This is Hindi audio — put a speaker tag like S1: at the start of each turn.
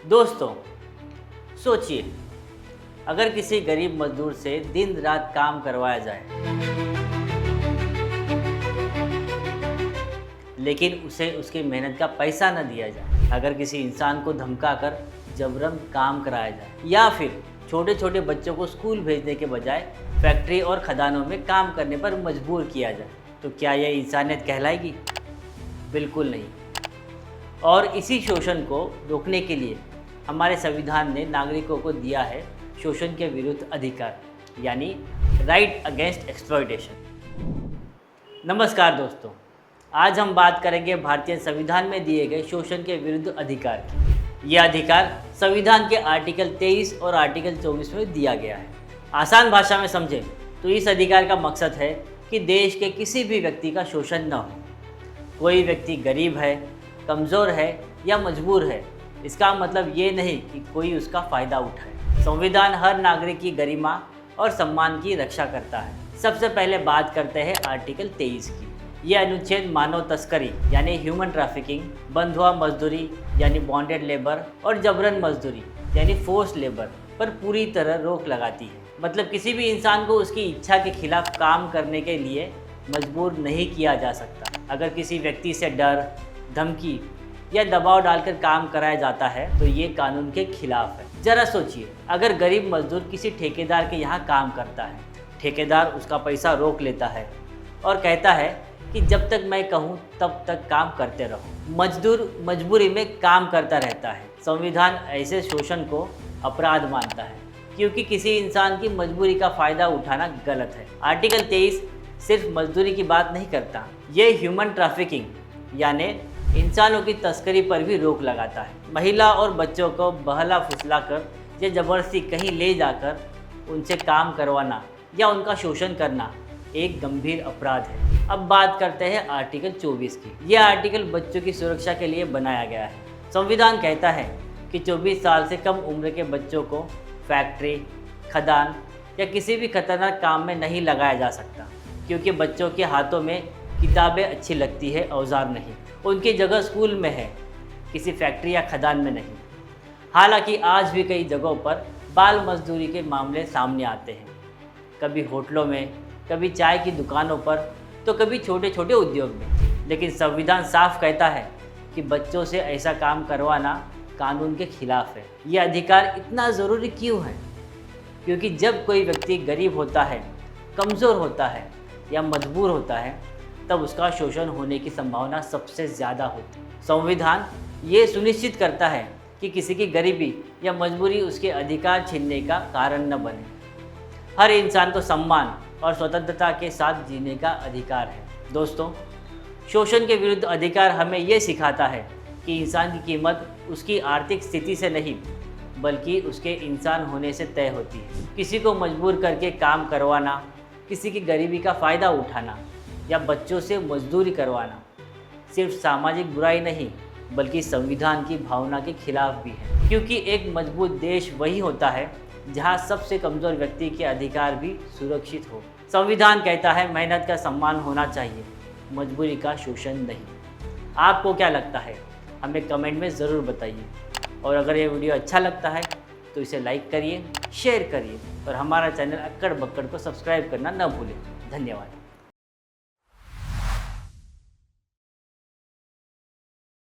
S1: दोस्तों, सोचिए, अगर किसी गरीब मजदूर से दिन रात काम करवाया जाए, लेकिन उसे उसकी मेहनत का पैसा न दिया जाए, अगर किसी इंसान को धमकाकर जबरन काम कराया जाए, या फिर छोटे छोटे बच्चों को स्कूल भेजने के बजाय फैक्ट्री और खदानों में काम करने पर मजबूर किया जाए, तो क्या यह इंसानियत कहलाएगी? बिल्कुल नहीं। और इसी शोषण को रोकने के लिए हमारे संविधान ने नागरिकों को दिया है शोषण के विरुद्ध अधिकार, यानी राइट अगेंस्ट एक्सप्लॉयटेशन। नमस्कार दोस्तों, आज हम बात करेंगे भारतीय संविधान में दिए गए शोषण के विरुद्ध अधिकार की। यह अधिकार संविधान के आर्टिकल 23 और आर्टिकल 24 में दिया गया है। आसान भाषा में समझें तो इस अधिकार का मकसद है कि देश के किसी भी व्यक्ति का शोषण न हो। कोई व्यक्ति गरीब है, कमज़ोर है या मजबूर है, इसका मतलब ये नहीं कि कोई उसका फ़ायदा उठाए। संविधान हर नागरिक की गरिमा और सम्मान की रक्षा करता है। सबसे पहले बात करते हैं आर्टिकल 23 की। यह अनुच्छेद मानव तस्करी यानी ह्यूमन ट्रैफिकिंग, बंधुआ मजदूरी यानी बॉन्डेड लेबर और जबरन मजदूरी यानी फोर्स लेबर पर पूरी तरह रोक लगाती है। मतलब किसी भी इंसान को उसकी इच्छा के खिलाफ काम करने के लिए मजबूर नहीं किया जा सकता। अगर किसी व्यक्ति से डर, धमकी या दबाव डालकर काम कराया जाता है तो ये कानून के खिलाफ है। जरा सोचिए, अगर गरीब मजदूर किसी ठेकेदार के यहाँ काम करता है, ठेकेदार उसका पैसा रोक लेता है और कहता है कि जब तक मैं कहूँ तब तक काम करते रहो। मजदूर मजबूरी में काम करता रहता है। संविधान ऐसे शोषण को अपराध मानता है, क्योंकि किसी इंसान की मजबूरी का फ़ायदा उठाना गलत है। आर्टिकल 23 सिर्फ मजदूरी की बात नहीं करता, ये ह्यूमन ट्रैफिकिंग यानी इंसानों की तस्करी पर भी रोक लगाता है। महिला और बच्चों को बहला फुसला कर या ज़बरदस्ती कहीं ले जाकर उनसे काम करवाना या उनका शोषण करना एक गंभीर अपराध है। अब बात करते हैं आर्टिकल 24 की। यह आर्टिकल बच्चों की सुरक्षा के लिए बनाया गया है। संविधान कहता है कि 24 साल से कम उम्र के बच्चों को फैक्ट्री, खदान या किसी भी खतरनाक काम में नहीं लगाया जा सकता, क्योंकि बच्चों के हाथों में किताबें अच्छी लगती है, औजार नहीं। उनकी जगह स्कूल में है, किसी फैक्ट्री या खदान में नहीं। हालांकि आज भी कई जगहों पर बाल मजदूरी के मामले सामने आते हैं, कभी होटलों में, कभी चाय की दुकानों पर, तो कभी छोटे छोटे उद्योग में। लेकिन संविधान साफ कहता है कि बच्चों से ऐसा काम करवाना कानून के खिलाफ है। यह अधिकार इतना ज़रूरी क्यों है? क्योंकि जब कोई व्यक्ति गरीब होता है, कमज़ोर होता है या मजबूर होता है, तब उसका शोषण होने की संभावना सबसे ज़्यादा होती है। संविधान ये सुनिश्चित करता है कि किसी की गरीबी या मजबूरी उसके अधिकार छीनने का कारण न बने। हर इंसान को सम्मान और स्वतंत्रता के साथ जीने का अधिकार है। दोस्तों, शोषण के विरुद्ध अधिकार हमें ये सिखाता है कि इंसान की कीमत उसकी आर्थिक स्थिति से नहीं, बल्कि उसके इंसान होने से तय होती है। किसी को मजबूर करके काम करवाना, किसी की गरीबी का फ़ायदा उठाना या बच्चों से मजदूरी करवाना सिर्फ सामाजिक बुराई नहीं, बल्कि संविधान की भावना के खिलाफ भी है। क्योंकि एक मजबूत देश वही होता है जहां सबसे कमज़ोर व्यक्ति के अधिकार भी सुरक्षित हो। संविधान कहता है मेहनत का सम्मान होना चाहिए, मजबूरी का शोषण नहीं। आपको क्या लगता है? हमें कमेंट में ज़रूर बताइए। और अगर ये वीडियो अच्छा लगता है तो इसे लाइक करिए, शेयर करिए और हमारा चैनल अक्कड़ बक्कड़ को सब्सक्राइब करना न भूलें। धन्यवाद।